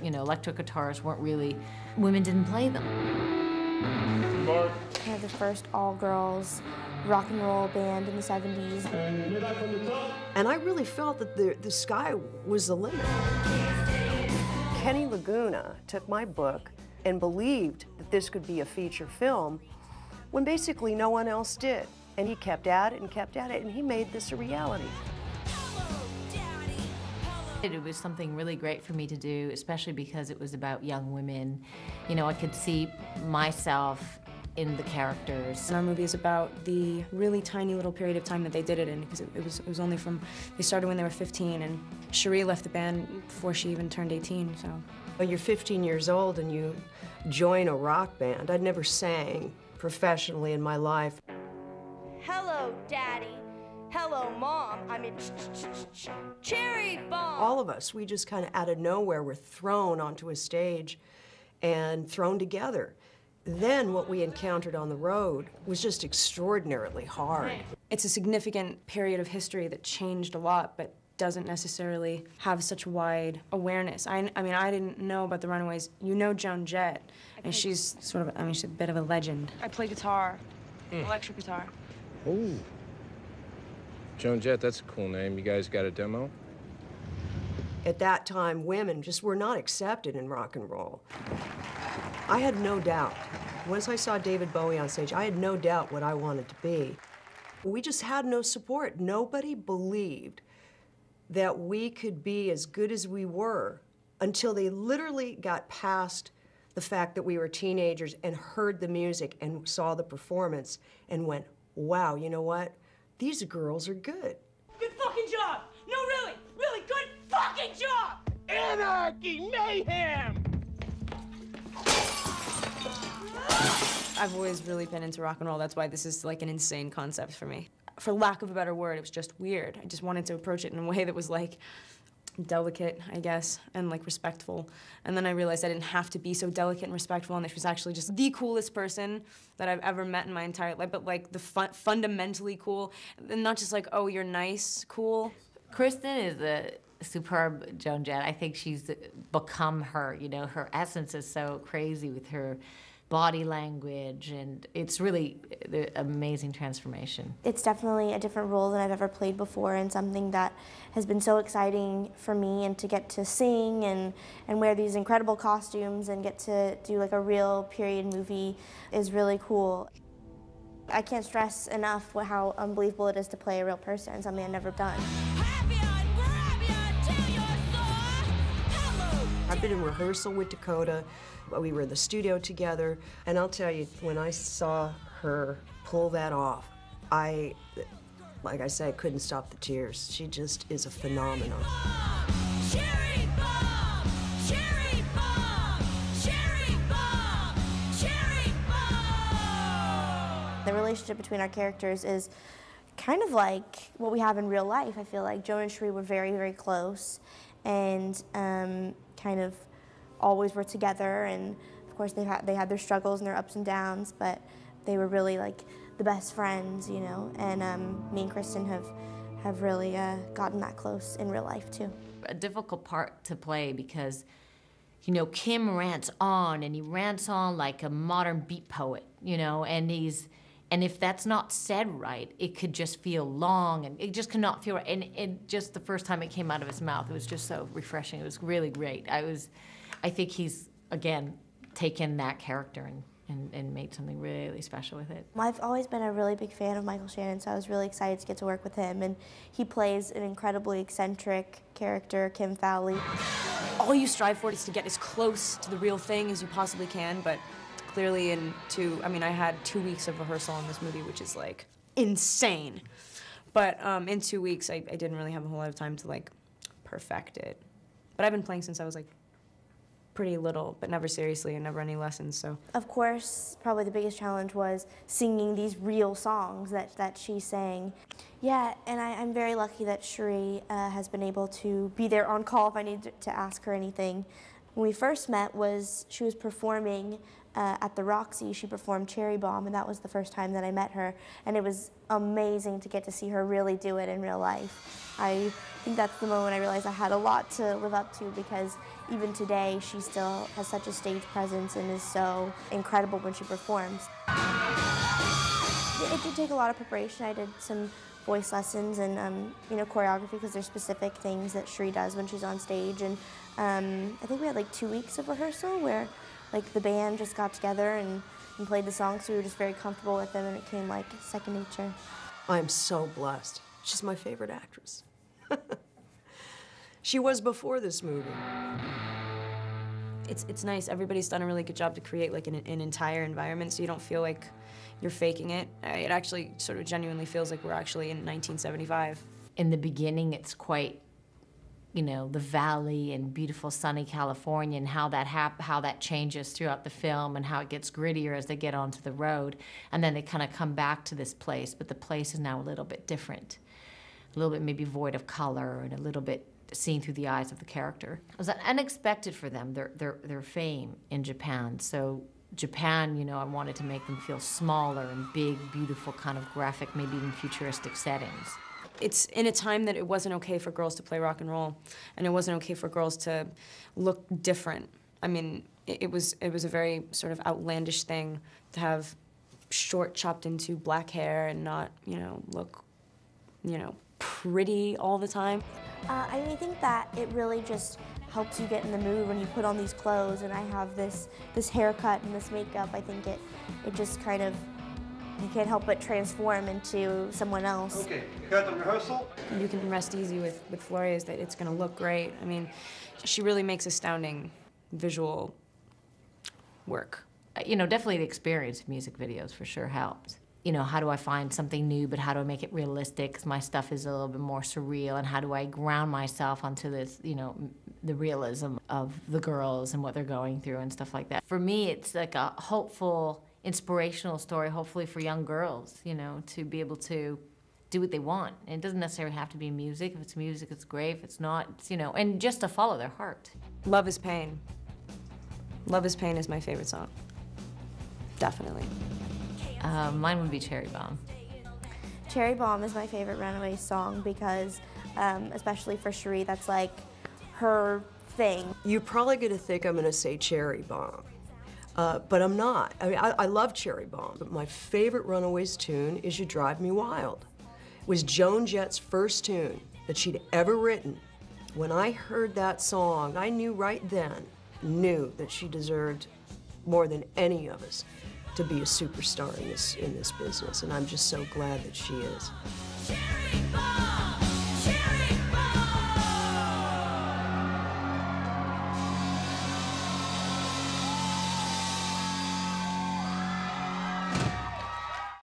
you know, electric guitars weren't really, women didn't play them. Mark. We had the first all-girls rock and roll band in the 70s. And I really felt that the sky was the limit. Kenny Laguna took my book and believed that this could be a feature film when basically no one else did. And he kept at it and kept at it, and he made this a reality. It was something really great for me to do, especially because it was about young women. You know, I could see myself in the characters. Our movie is about the really tiny little period of time that they did it in, because it was only from, they started when they were 15, and Cherie left the band before she even turned 18, so. When you're 15 years old and you join a rock band, I'd never sang professionally in my life. Hello, Daddy. Hello, Mom. I mean, Cherry Bomb. All of us, we just kind of out of nowhere were thrown onto a stage and thrown together. Then what we encountered on the road was just extraordinarily hard. It's a significant period of history that changed a lot, but doesn't necessarily have such wide awareness. I mean, I didn't know about the Runaways. You know Joan Jett, and she's sort of, I mean, she's a bit of a legend. I play guitar, electric guitar. Oh. Joan Jett, that's a cool name. You guys got a demo? At that time, women just were not accepted in rock and roll. I had no doubt. Once I saw David Bowie on stage, I had no doubt what I wanted to be. We just had no support. Nobody believed that we could be as good as we were until they literally got past the fact that we were teenagers and heard the music and saw the performance and went, wow, you know what? These girls are good. Good fucking job! No, really, really good fucking job! Anarchy, mayhem! I've always really been into rock and roll. That's why this is like an insane concept for me. For lack of a better word, it was just weird. I just wanted to approach it in a way that was like delicate, I guess, and like respectful. And then I realized I didn't have to be so delicate and respectful, and that she was actually just the coolest person that I've ever met in my entire life, but like the fundamentally cool, and not just like, oh, you're nice, cool. Kristen is a superb Joan Jett. I think she's become her, you know, her essence is so crazy with her body language, and it's really an amazing transformation. It's definitely a different role than I've ever played before, and something that has been so exciting for me, and to get to sing and wear these incredible costumes and get to do like a real period movie is really cool. I can't stress enough how unbelievable it is to play a real person, something I've never done. I've been in rehearsal with Dakota. We were in the studio together, and I'll tell you, when I saw her pull that off, like I said, I couldn't stop the tears. She just is a phenomenon. Cherry Bomb! Cherry Bomb! Cherry Bomb! Cherry Bomb! The relationship between our characters is kind of like what we have in real life. I feel like Joan and Cherie were very, very close, and kind of always were together, and of course they had their struggles and their ups and downs, but they were really like the best friends, you know, and me and Kristen have really gotten that close in real life too. A difficult part to play because, you know, Kim rants on, and he rants on like a modern beat poet, you know, and if that's not said right, it could just feel long, and it just could not feel right. And just the first time it came out of his mouth, it was just so refreshing. It was really great. I think he's, again, taken that character and made something really special with it. I've always been a really big fan of Michael Shannon, so I was really excited to get to work with him. And he plays an incredibly eccentric character, Kim Fowley. All you strive for is to get as close to the real thing as you possibly can, but clearly I had 2 weeks of rehearsal on this movie, which is like insane. But in 2 weeks, I didn't really have a whole lot of time to like perfect it. But I've been playing since I was like pretty little, but never seriously, and never any lessons, so. Of course, probably the biggest challenge was singing these real songs that she sang. Yeah, and I'm very lucky that Cherie has been able to be there on call if I need to ask her anything. When we first met, she was performing at the Roxy, she performed Cherry Bomb, and that was the first time that I met her. And it was amazing to get to see her really do it in real life. I think that's the moment I realized I had a lot to live up to, because even today she still has such a stage presence and is so incredible when she performs. It did take a lot of preparation. I did some voice lessons and choreography, because there's specific things that Cherie does when she's on stage. And I think we had like 2 weeks of rehearsal where like the band just got together and played the songs, so we were just very comfortable with them, and it came like second nature. I'm so blessed. She's my favorite actress. She was before this movie. It's nice. Everybody's done a really good job to create like an entire environment, so you don't feel like you're faking it. It actually sort of genuinely feels like we're actually in 1975. In the beginning, it's quite, the valley and beautiful sunny California, and how that changes throughout the film, and how it gets grittier as they get onto the road, and then they kind of come back to this place, but the place is now a little bit different, a little bit maybe void of color, and a little bit seen through the eyes of the character. It was unexpected for them, their fame in Japan. So Japan, I wanted to make them feel smaller and big, beautiful, kind of graphic, maybe even futuristic settings. It's in a time that it wasn't okay for girls to play rock and roll, and it wasn't okay for girls to look different. I mean, it was a very sort of outlandish thing to have short, chopped into black hair and not, look, pretty all the time. I think that it really just helps you get in the mood when you put on these clothes, and I have this haircut and this makeup. I think it just kind of, you can't help but transform into someone else. Okay, cut the rehearsal. You can rest easy with Flores that it's going to look great. I mean, she really makes astounding visual work. Definitely the experience of music videos for sure helped. How do I find something new, but how do I make it realistic? Because my stuff is a little bit more surreal, and how do I ground myself onto this, the realism of the girls and what they're going through and stuff like that. For me, it's like a hopeful, inspirational story, hopefully for young girls, to be able to do what they want. And it doesn't necessarily have to be music. If it's music, it's great. If it's not, it's, and just to follow their heart. Love is Pain. Love is Pain is my favorite song. Definitely. Mine would be Cherry Bomb. Cherry Bomb is my favorite Runaways song because, especially for Cherie, that's like her thing. You're probably going to think I'm going to say Cherry Bomb, but I'm not. I mean, I love Cherry Bomb, but my favorite Runaways tune is You Drive Me Wild. It was Joan Jett's first tune that she'd ever written. When I heard that song, I knew right then, that she deserved more than any of us to be a superstar in this business, and I'm just so glad that she is.